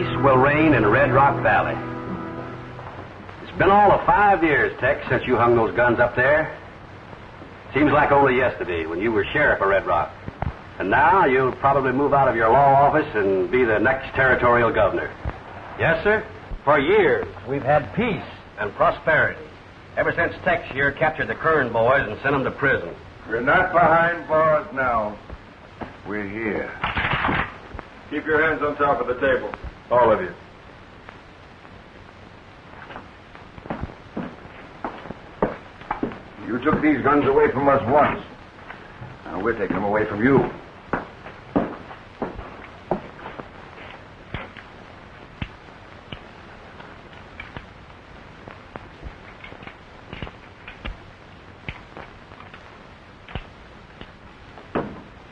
peace will reign in Red Rock Valley. It's been all of 5 years, Tex, since you hung those guns up there. Seems like only yesterday when you were sheriff of Red Rock. And now you'll probably move out of your law office and be the next territorial governor. Yes, sir? For years, we've had peace and prosperity. Ever since Tex here captured the Kern boys and sent them to prison. We're not behind bars now. We're here. Keep your hands on top of the table. All of you. You took these guns away from us once. Now we're taking them away from you.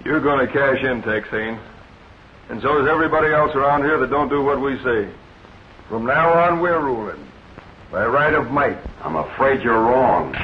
You're going to cash in, Texane. And so is everybody else around here that don't do what we say. From now on, we're ruling. By right of might. I'm afraid you're wrong.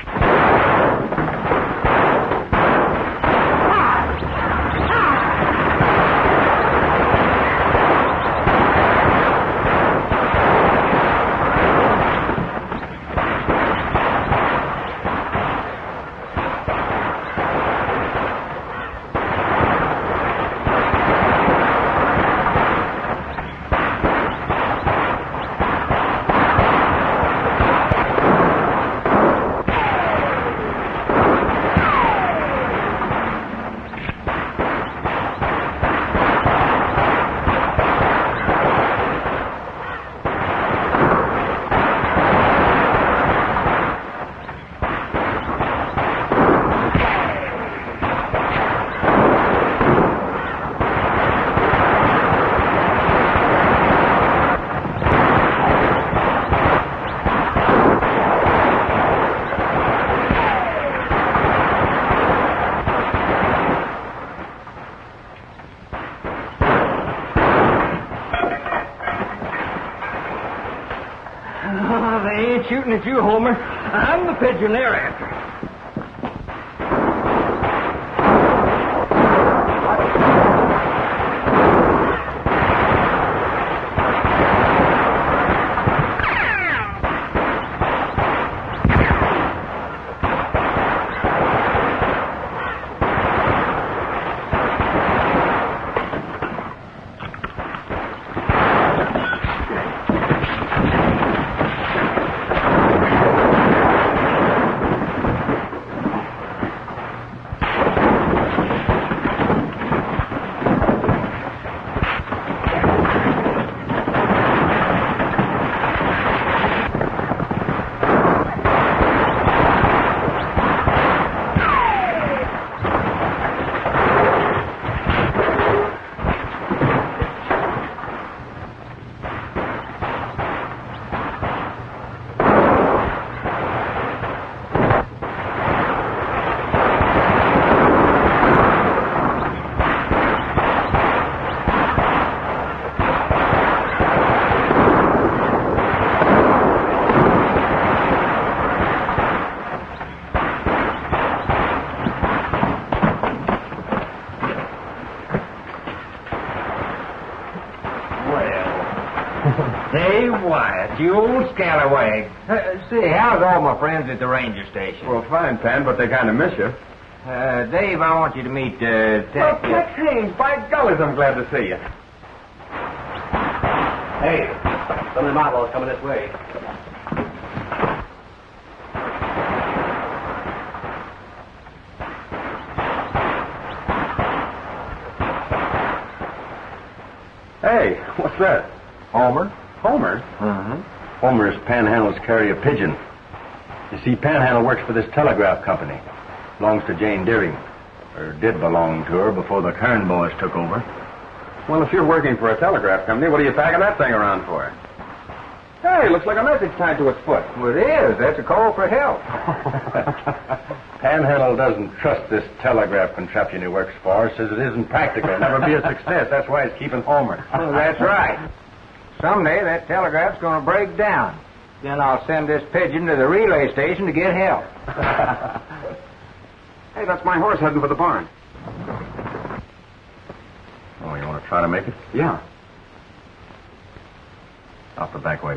Shooting at you, Homer. I'm the pigeon they're after. Hey, Wyatt, you old scallywag. Say, how's all my friends at the ranger station? Well, fine, Pan, but they kind of miss you. Dave, I want you to meet, Tex Haynes. By golly, I'm glad to see you. Hey, some of the outlaws coming this way. Hey, what's that? Homer? Homer? Mm-hmm. Homer's Panhandle's carry a pigeon. You see, Panhandle works for this telegraph company. Belongs to Jane Deering. Or did belong to her before the Kern boys took over. Well, if you're working for a telegraph company, what are you packing that thing around for? Hey, looks like a message tied to its foot. Well, it is. That's a call for help. Panhandle doesn't trust this telegraph contraption he works for. Says it isn't practical. Never be a success. That's why he's keeping Homer. Well, that's right. Someday that telegraph's going to break down. Then I'll send this pigeon to the relay station to get help. Hey, that's my horse heading for the barn. Oh, you want to try to make it? Yeah. Out the back way.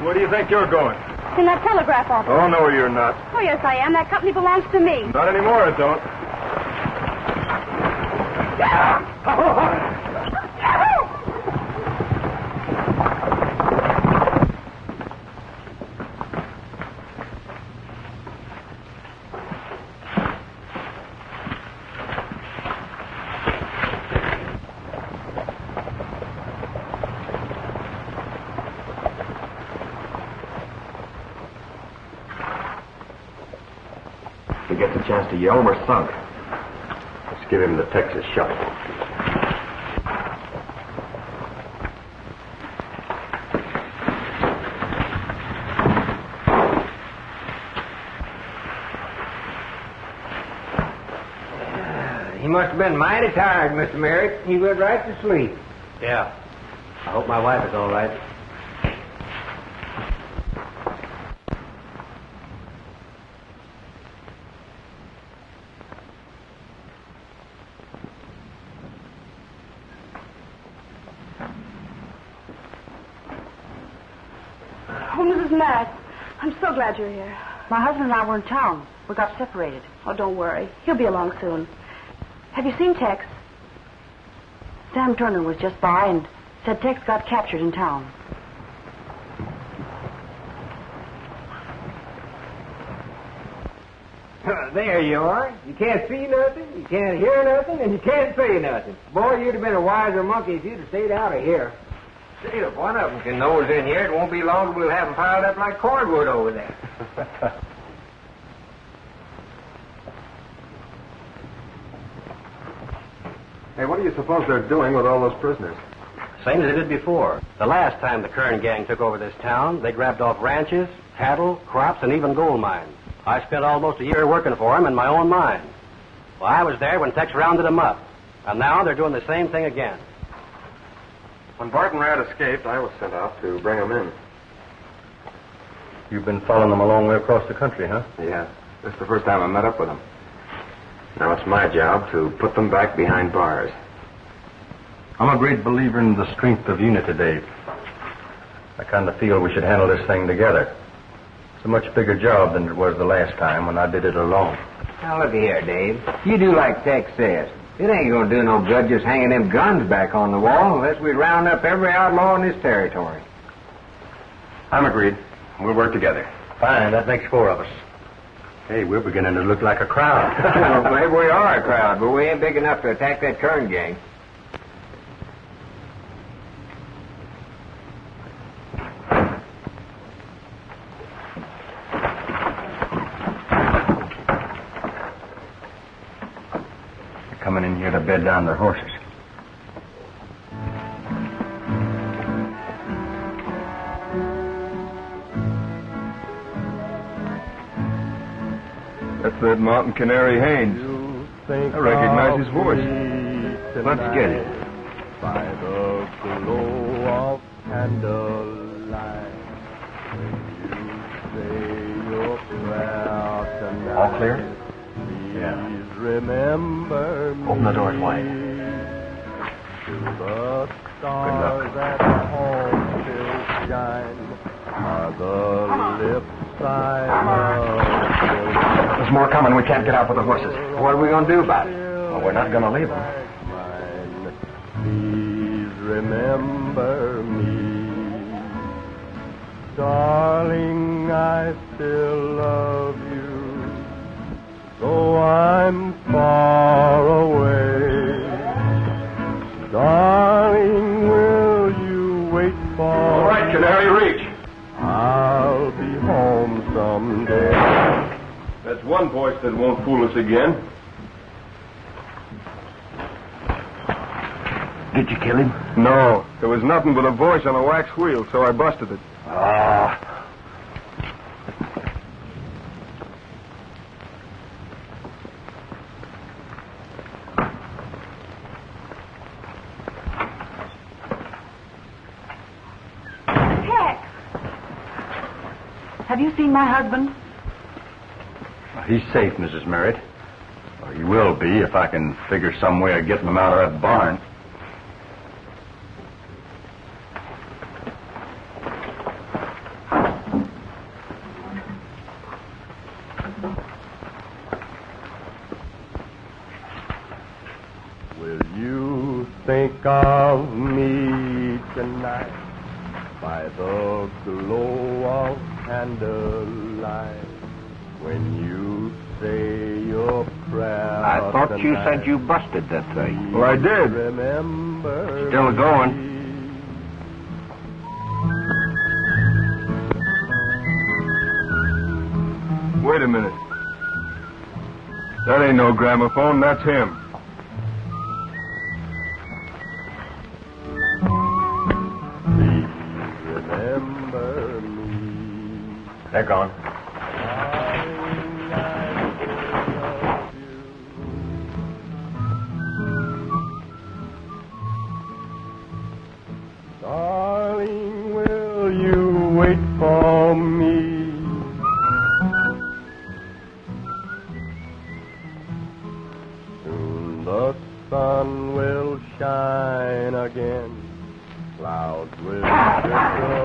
Where do you think you're going? In that telegraph office. Oh, no, you're not. Oh, yes, I am. That company belongs to me. Not anymore, it don't. If he gets a chance to yell, we're sunk. Let's give him the Texas shuffle. He must have been mighty tired, Mr. Merrick. He went right to sleep. Yeah. I hope my wife is all right. Oh, Mrs. Mack, I'm so glad you're here. My husband and I were in town. We got separated. Oh, don't worry. He'll be along soon. Have you seen Tex? Sam Turner was just by and said Tex got captured in town. There you are. You can't see nothing, you can't hear nothing, and you can't say nothing. Boy, you'd have been a wiser monkey if you'd have stayed out of here. See, if one of them can nose in here, it won't be long till we'll have them piled up like cordwood over there. Hey, what do you suppose they're doing with all those prisoners? Same as they did before. The last time the Kern gang took over this town, they grabbed off ranches, cattle, crops, and even gold mines. I spent almost a year working for them in my own mine. Well, I was there when Tex rounded them up. And now they're doing the same thing again. When Barton Rad escaped, I was sent out to bring him in. You've been following them a long way across the country, huh? Yeah. This is the first time I met up with them. Now it's my job to put them back behind bars. I'm a great believer in the strength of unity, Dave. I kind of feel we should handle this thing together. It's a much bigger job than it was the last time when I did it alone. Now, look here, Dave. You do like Tex says. It ain't gonna do no good just hanging them guns back on the wall unless we round up every outlaw in this territory. I'm agreed. We'll work together. Fine, that makes 4 of us. Hey, we're beginning to look like a crowd. Well, maybe we are a crowd, but we ain't big enough to attack that Kern gang. They're coming in here to bed down their horses. That's that mountain canary Haynes. I recognize his voice. Let's get it. By the glow of candlelight, when you say your prayer tonight, All clear? please remember me. Open the doors wide. To the stars at home still shine, are the lips I love. There's more coming. We can't get out with the horses. What are we gonna do about it? Well, we're not going to leave them. Please remember me. Darling, I still love you, though I'm far away. Darling, will you wait for All right, Canary, reach. I'll be home someday. That's one voice that won't fool us again. Did you kill him? No, there was nothing but a voice on a wax wheel, so I busted it. Ah. Have you seen my husband? He's safe, Mrs. Merritt. Or he will be if I can figure some way of getting him out of that barn. Will you think of me tonight by the glow of candlelight when you say your prayer? I thought you tonight? said you busted that thing. Well, I did. Remember Still going. Wait a minute. That ain't no gramophone. That's him. Please remember me. They're gone. Darling, I love you. Darling, will you wait for me? Soon the sun will shine again. Clouds will drift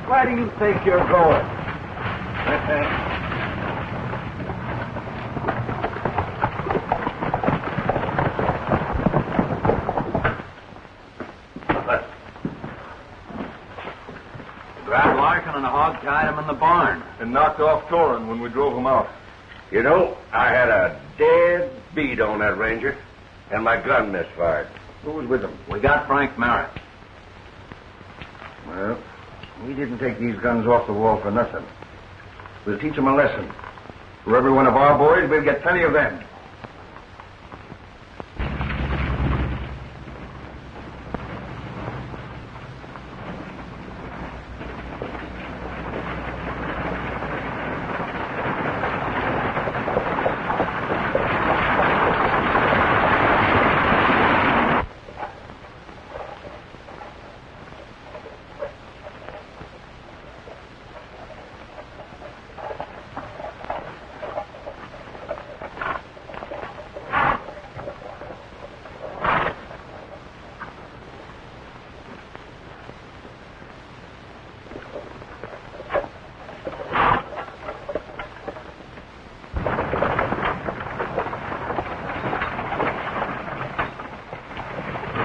Where do you think you're going? Grabbed Larkin and hog-tied him in the barn. and knocked off Torin when we drove him out. You know, I had a dead beat on that Ranger, and my gun misfired. Who was with him? We got Frank Merritt. Well, we didn't take these guns off the wall for nothing. We'll teach them a lesson. For every one of our boys, we'll get plenty of them.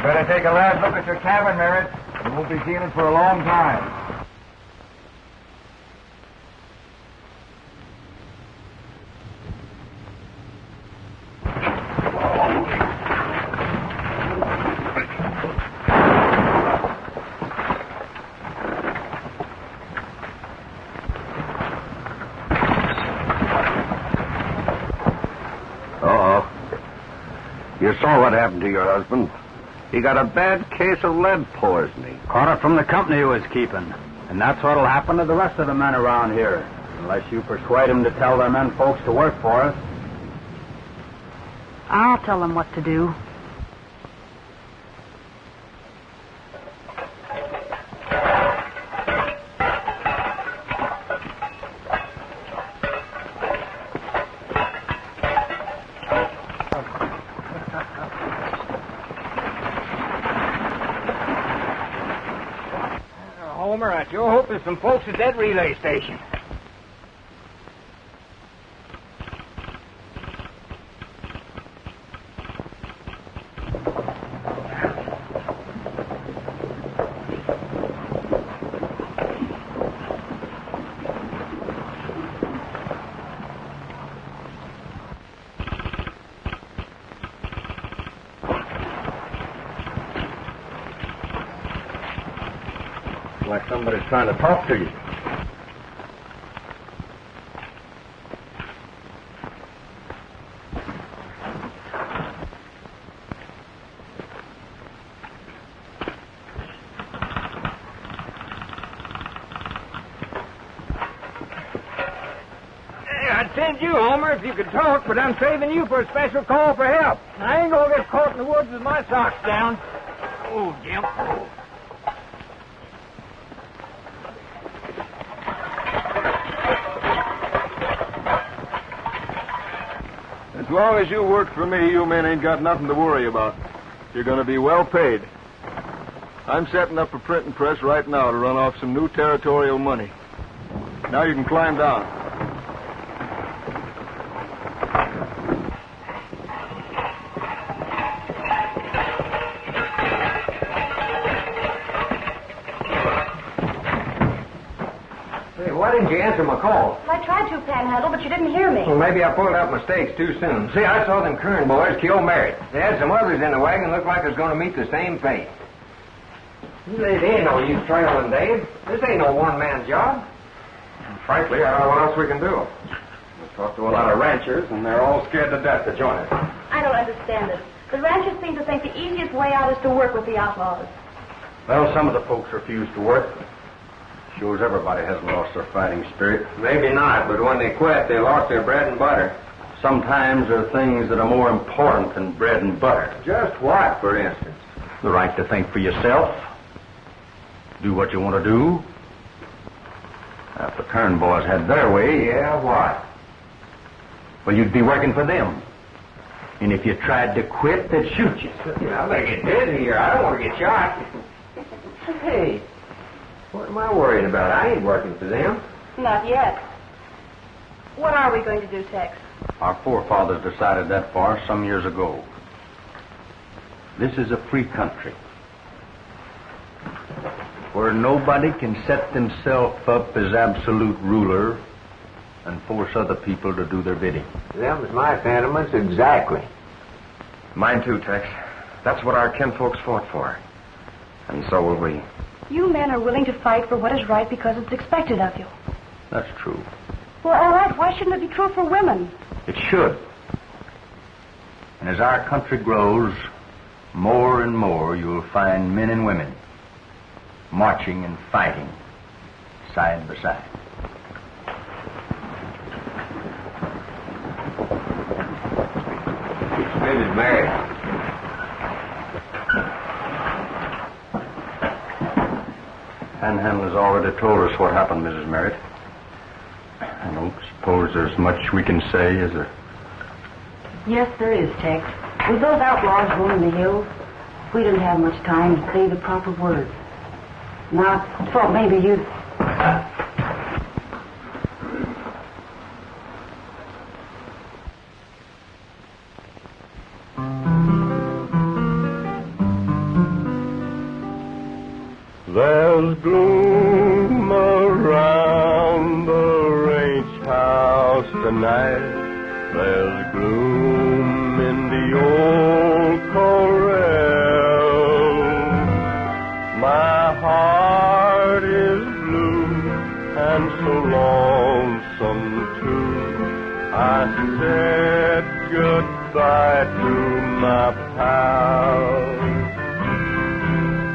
Better take a last look at your cabin, Merritt. You won't be seeing it for a long time. You saw what happened to your husband. He got a bad case of lead poisoning. Caught it from the company he was keeping. And that's what'll happen to the rest of the men around here. Unless you persuade them to tell their men folks to work for us. I'll tell them what to do. I sure hope there's some folks at that relay station. Like somebody's trying to talk to you. Hey, I'd send you, Homer, if you could talk, but I'm saving you for a special call for help. I ain't gonna get caught in the woods with my socks down. Oh, Jim. Oh. As long as you work for me, you men ain't got nothing to worry about. You're going to be well paid. I'm setting up a printing press right now to run off some new territorial money. Now you can climb down. Hey, why didn't you answer my call? I tried to, Panhandle, but you didn't hear me. Well, maybe I pulled out my stakes too soon. See, I saw them Kern boys kill Merritt. They had some others in the wagon looked like it was going to meet the same fate. There ain't no use trailing, Dave. This ain't no one-man job. Frankly, I don't know what else we can do. We talked to a lot of ranchers, and they're all scared to death to join us. I don't understand it. The ranchers seem to think the easiest way out is to work with the outlaws. Well, some of the folks refuse to work. Shows everybody hasn't lost their fighting spirit. Maybe not, but when they quit, they lost their bread and butter. Sometimes there are things that are more important than bread and butter. Just what, for instance? The right to think for yourself. Do what you want to do. If the Kern boys had their way, Yeah, what? well, you'd be working for them. And if you tried to quit, they'd shoot you. I better get busy here. I don't want to get shot. Hey, what am I worrying about? I ain't working for them. Not yet. What are we going to do, Tex? Our forefathers decided that far some years ago. This is a free country where nobody can set themselves up as absolute ruler and force other people to do their bidding. Them's my sentiments exactly. Mine too, Tex. That's what our kinfolks fought for. And so will we. You men are willing to fight for what is right because it's expected of you. That's true. Well, all right, why shouldn't it be true for women? It should. And as our country grows, more and more you'll find men and women marching and fighting side by side. Mrs. Mary. Panhandle has already told us what happened, Mrs. Merritt. I don't suppose there's much we can say, is there? Yes, there is, Tex. With those outlaws roaming the hills, we didn't have much time to say the proper words. Now, I thought maybe you'd... There's gloom around the ranch house tonight. There's gloom in the old corral. My heart is blue and so lonesome too. I said goodbye to my pal.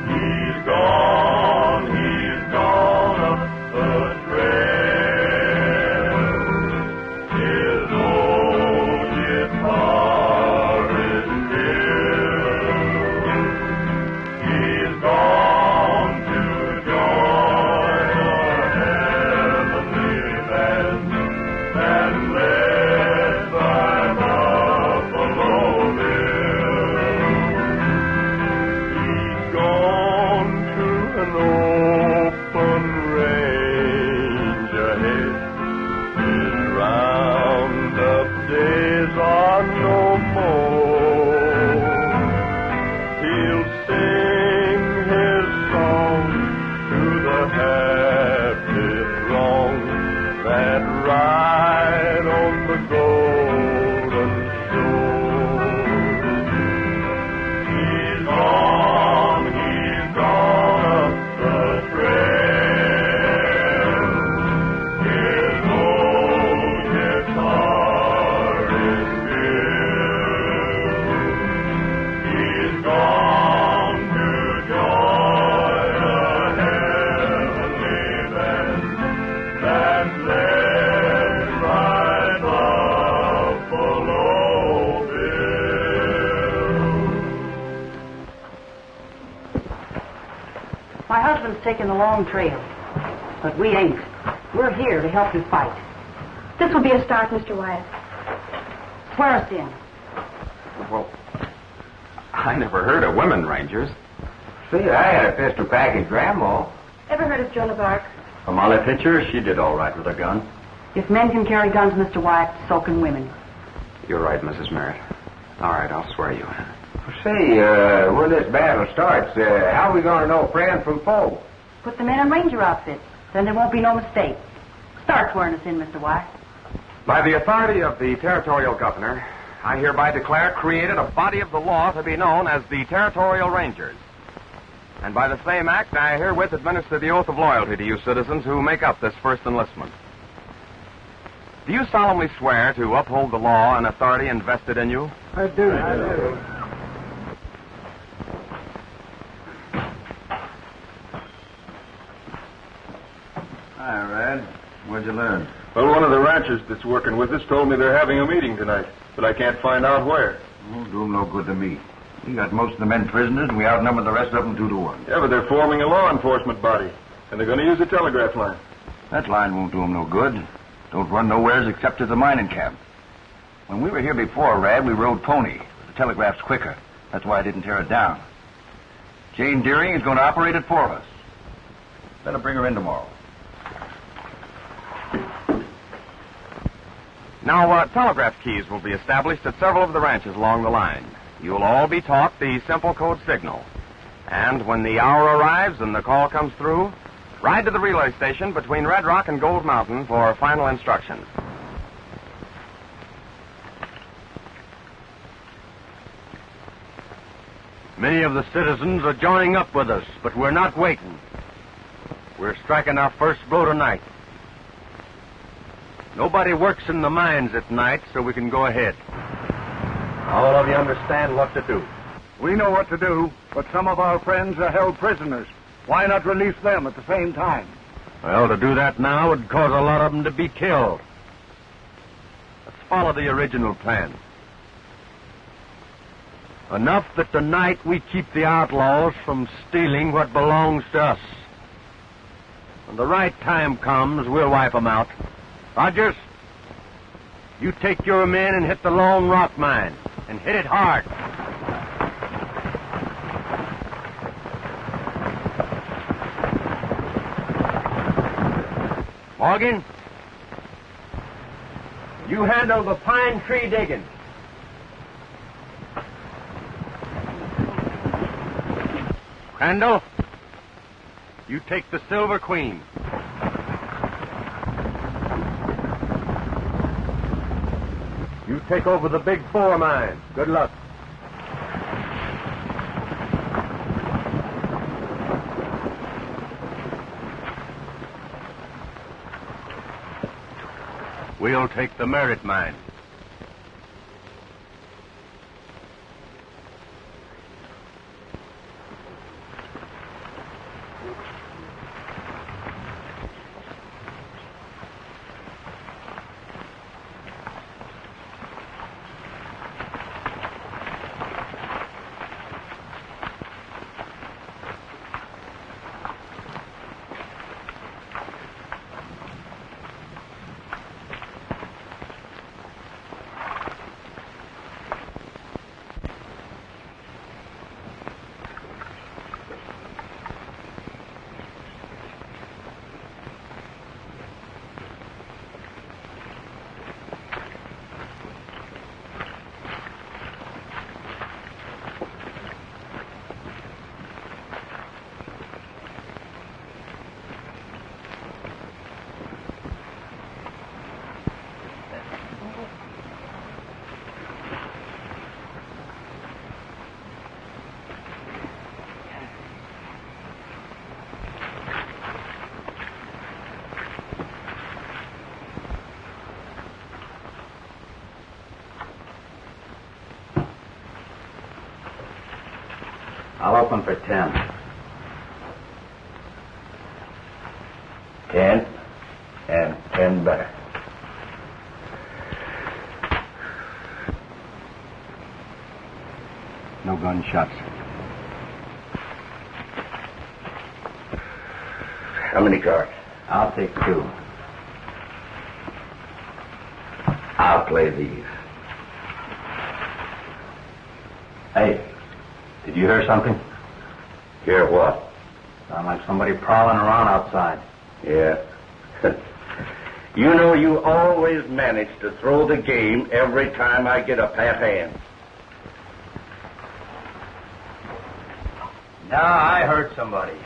He's gone up the trail. His old guitar is still. He's gone to join a heavenly band and led by Buffalo Bill. ride on the golden shore. He's gone up the trail. His old guitar is filled. He's gone to join a heavenly band that's led by Buffalo Bill. My husband's taking the long trail, but we ain't. We're here to help you fight. This will be a start, Mr. Wyatt. Swear us in. Well, I never heard of women rangers. See, I had a pistol back at Grandma. Ever heard of Joan of Arc? For Molly Pitcher, she did all right with her gun. If men can carry guns, Mr. Wyatt, so can women. You're right, Mrs. Merritt. All right, I'll swear you. Say, when this battle starts, how are we going to know friend from foe? Put the men in ranger outfits. Then there won't be no mistake. Start swearing us in, Mr. Wyatt. By the authority of the territorial governor, I hereby declare created a body of the law to be known as the Territorial Rangers. And by the same act, I herewith administer the oath of loyalty to you citizens who make up this first enlistment. Do you solemnly swear to uphold the law and authority invested in you? I do. Hi, Rad. What'd you learn? Well, one of the ranchers that's working with us told me they're having a meeting tonight, but I can't find out where. Won't do 'em no good to me. We got most of the men prisoners, and we outnumber the rest of them 2-1. Yeah, but they're forming a law enforcement body, and they're going to use a telegraph line. That line won't do 'em no good. Don't run nowheres except to the mining camp. When we were here before, Rad, we rode pony. The telegraph's quicker. That's why I didn't tear it down. Jane Deering is going to operate it for us. Better bring her in tomorrow. Now, telegraph keys will be established at several of the ranches along the line. You'll all be taught the simple code signal. And when the hour arrives and the call comes through, ride to the relay station between Red Rock and Gold Mountain for final instructions. Many of the citizens are joining up with us, but we're not waiting. We're striking our first blow tonight. Nobody works in the mines at night, so we can go ahead. All of you understand what to do. We know what to do, but some of our friends are held prisoners. Why not release them at the same time? Well, to do that now would cause a lot of them to be killed. Let's follow the original plan. Enough that tonight we keep the outlaws from stealing what belongs to us. When the right time comes, we'll wipe them out. Rogers, you take your men and hit the Lone Rock mine, and hit it hard. Morgan, you handle the pine tree digging. Crandall, you take the Silver Queen. You take over the Big Four mine. Good luck. We'll take the Merritt mine. I'll open for 10. 10 and 10 better. No gunshots. How many cards? I'll take 2. I'll play these. Hey, did you hear something? Hear what? Sound like somebody prowling around outside. Yeah. You know, you always manage to throw the game every time I get a pat hand. No, I heard somebody.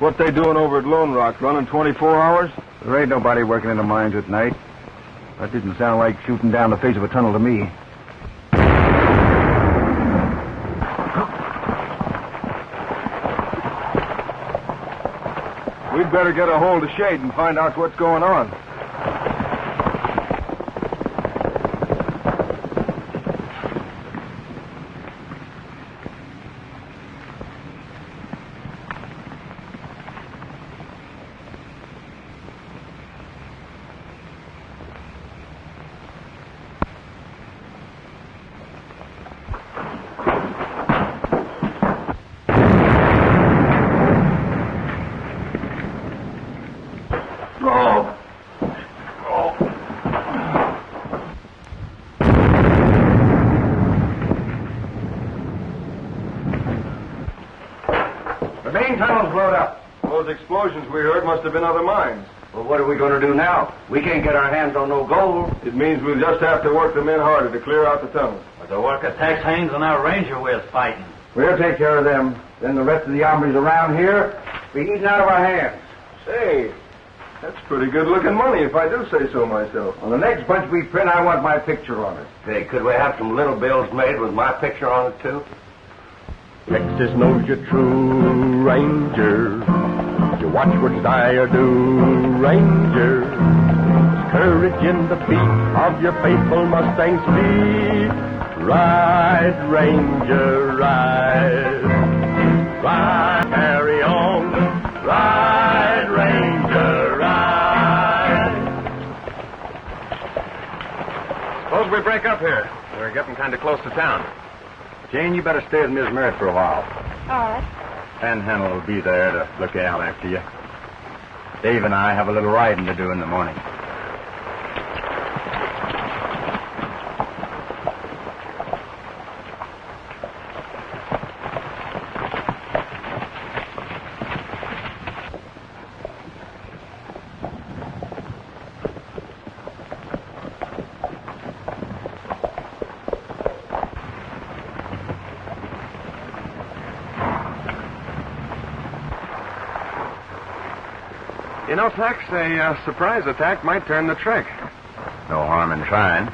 What they doing over at Lone Rock? Running 24 hours? There ain't nobody working in the mines at night. That didn't sound like shooting down the face of a tunnel to me. We'd better get a hold of Shade and find out what's going on. Those explosions we heard must have been other mines. Well, what are we going to do now? We can't get our hands on no gold. It means we'll just have to work the men harder to clear out the tunnel. But the work of Tex Haynes and our ranger we're fighting. We'll take care of them. Then the rest of the hombres around here be eating out of our hands. Say, that's pretty good-looking money, if I do say so myself. On the next bunch we print, I want my picture on it. Hey, could we have some little bills made with my picture on it, too? Texas knows you're true, Ranger. You watch what I do, Ranger. Courage in the beat of your faithful Mustang's feet. Ride, Ranger, ride. Ride, carry on. Ride, Ranger, ride. Suppose we break up here. We're getting kind of close to town. Jane, you better stay with Miss Merritt for a while. All right. Panhandle will be there to look out after you. Dave and I have a little riding to do in the morning. You know, Tex, a surprise attack might turn the trick. No harm in trying.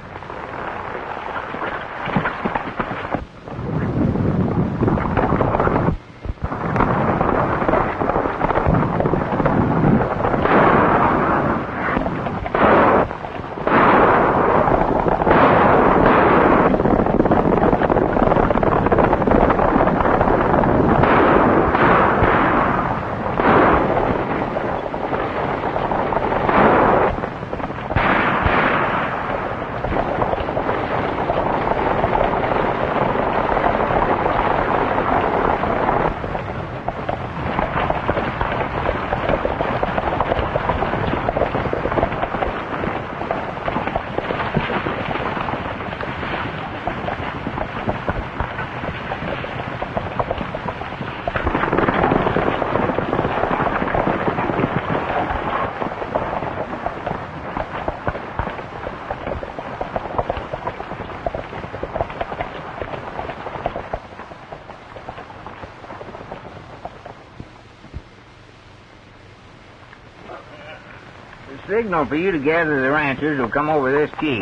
Signal for you to gather the ranchers will come over this key.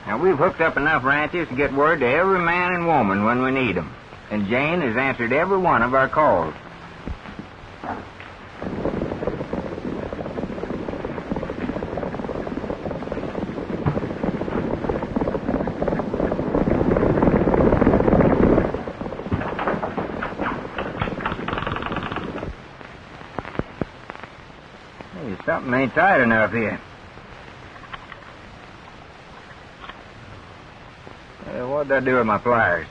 Now, we've hooked up enough ranchers to get word to every man and woman when we need them. And Jane has answered every one of our calls. Something ain't tight enough here. What'd I do with my pliers?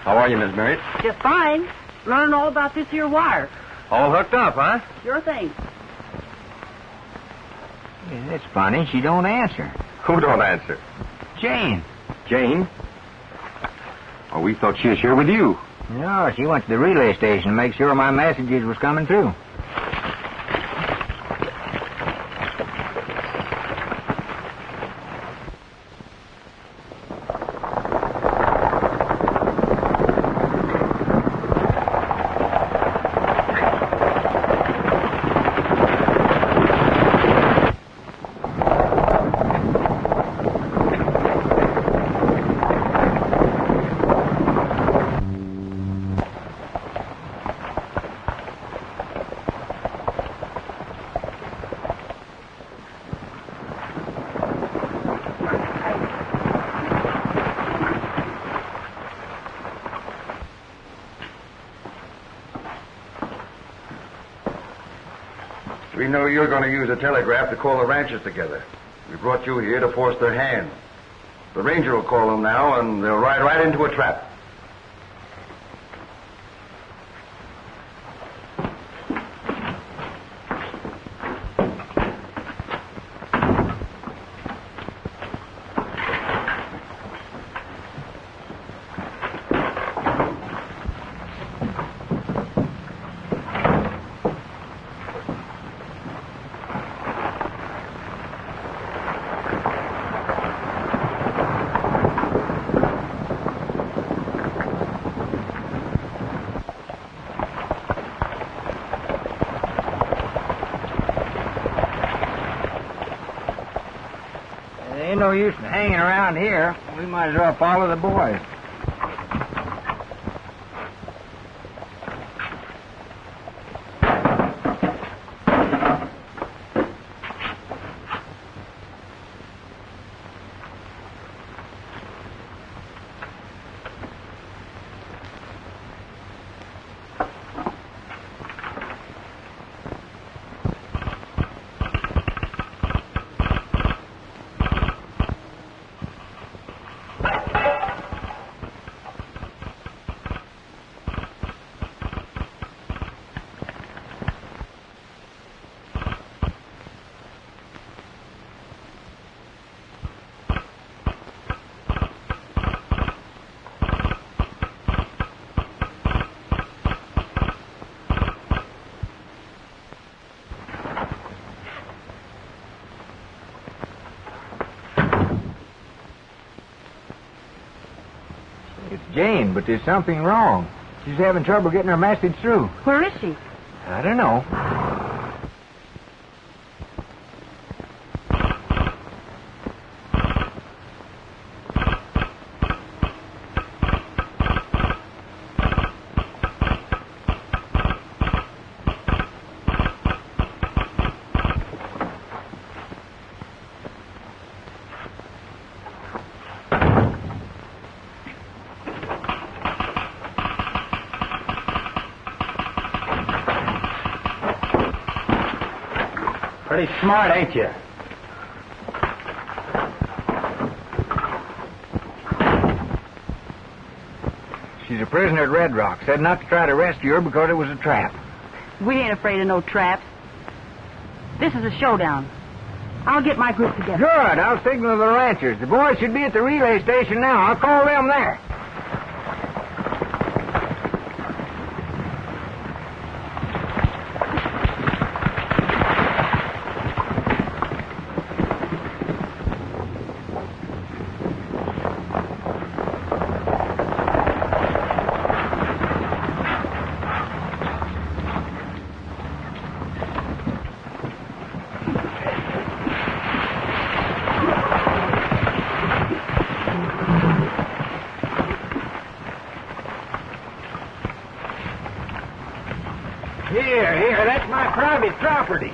How are you, Miss Mary? Just fine. Learning all about this here wire. All hooked up, huh? Sure thing. Yeah, that's funny. She don't answer. Who don't answer? Jane. Jane? Oh, we thought she was here with you. No, she went to the relay station to make sure my messages was coming through. We know you're going to use a telegraph to call the ranchers together. We brought you here to force their hand. The ranger will call them now, and they'll ride right into a trap. Ain't no use in hanging around here. We might as well follow the boys. Jane, but there's something wrong. She's having trouble getting her message through. Where is she? I don't know. Pretty smart, ain't you? She's a prisoner at Red Rock. Said not to try to rescue her because it was a trap. We ain't afraid of no traps. This is a showdown. I'll get my group together. Good. I'll signal the ranchers. The boys should be at the relay station now. I'll call them there. Here, that's my private property.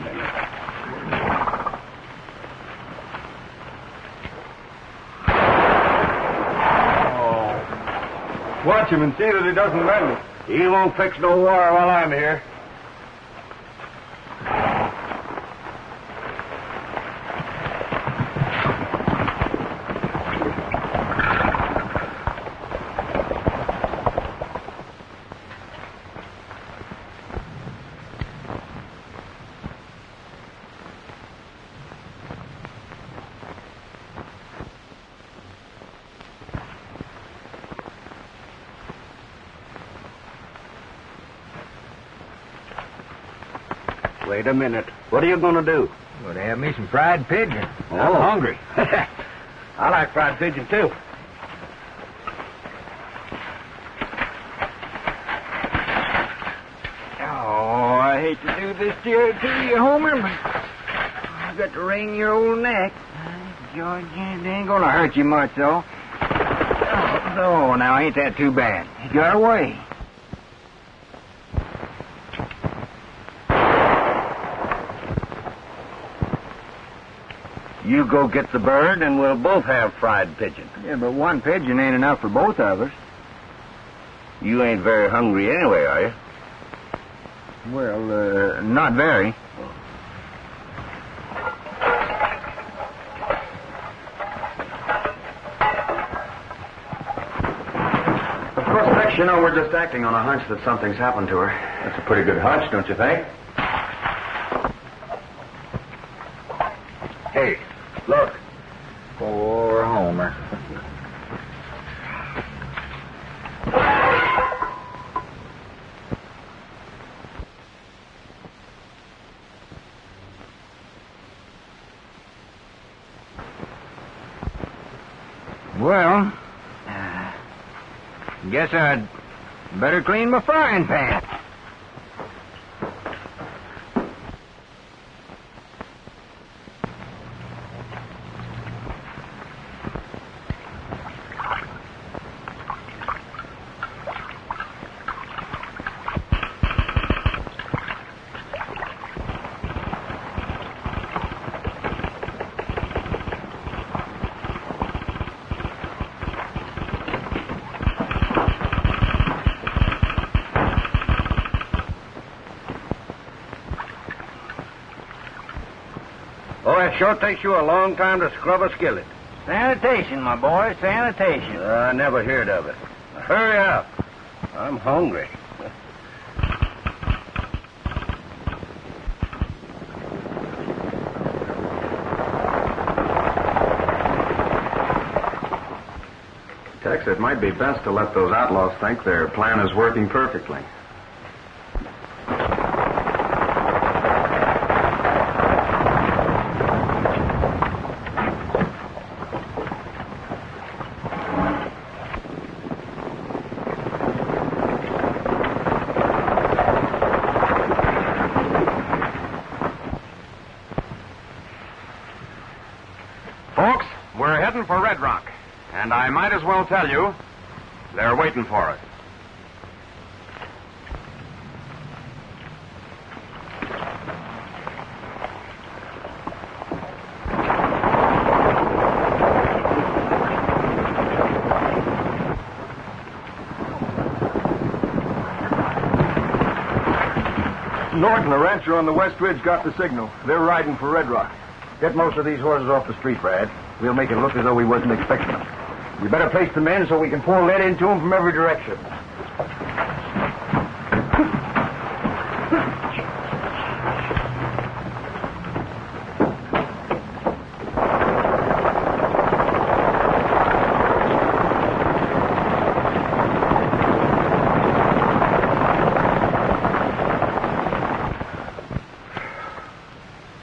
Oh. Watch him and see that he doesn't mend it. He won't fix no war while I'm here. Wait a minute. What are you going to do? Well, to have me some fried pigeon. Oh. I'm hungry. I like fried pigeon, too. Oh, I hate to do this to you, Homer, but I've got to wring your old neck. George, it ain't going to hurt you much, though. Oh, now, ain't that too bad? You got away. You go get the bird, and we'll both have fried pigeon. Yeah, but one pigeon ain't enough for both of us. You ain't very hungry anyway, are you? Well, not very. Of course, Tex, you know, we're just acting on a hunch that something's happened to her. That's a pretty good hunch, don't you think? Hey, look. Poor Homer. Well, guess I'd better clean my frying pan. Oh, it sure takes you a long time to scrub a skillet. Sanitation, my boy, sanitation. I never heard of it. Hurry up. I'm hungry. Tex, it might be best to let those outlaws think their plan is working perfectly. And I might as well tell you, they're waiting for us. Norton, the rancher on the West Ridge, got the signal. They're riding for Red Rock. Get most of these horses off the street, Brad. We'll make it look as though we wasn't expecting them. We better place the men so we can pour lead into them from every direction.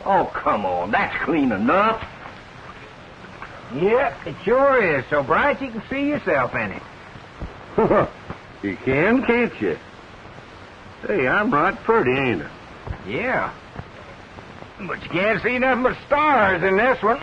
Oh, come on. That's clean enough. Yep, it sure is. So bright you can see yourself in it. You can, can't you? Hey, I'm right pretty, ain't I? Yeah. But you can't see nothing but stars in this one.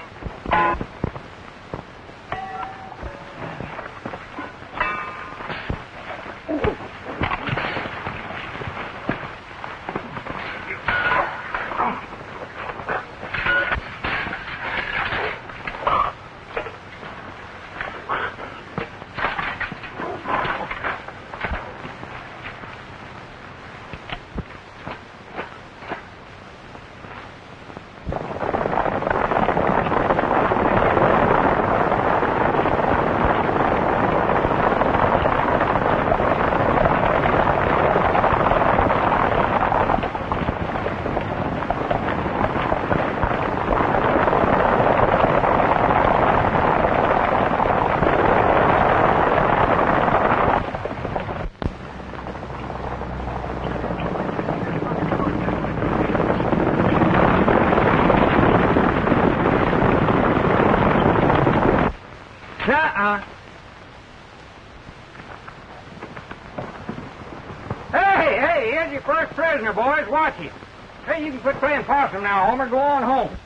Hey, here's your first prisoner, boys. Watch him. Hey, you can quit playing possum now, Homer. Go on home.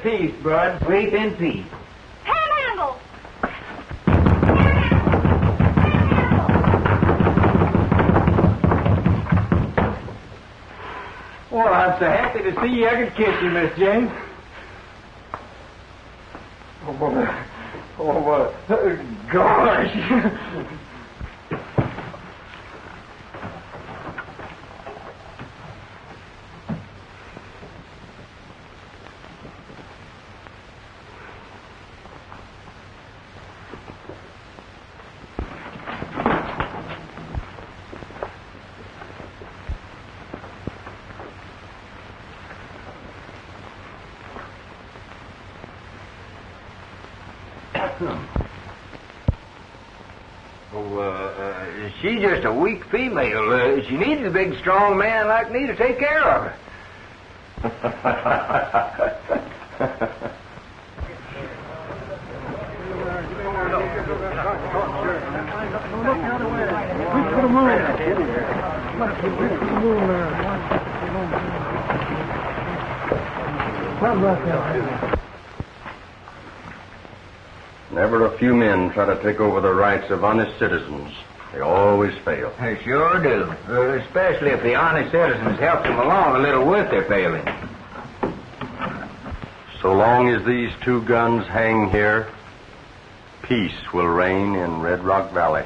peace, bud. Sleep in peace. Panhandle! Well, I'm so happy to see you. I could kiss you, Miss Jane. Oh, gosh. She's just a weak female. She needs a big, strong man like me to take care of her. Whenever a few men try to take over the rights of honest citizens, they always fail. They sure do. Especially if the honest citizens help them along a little with their failing. So long as these two guns hang here, peace will reign in Red Rock Valley.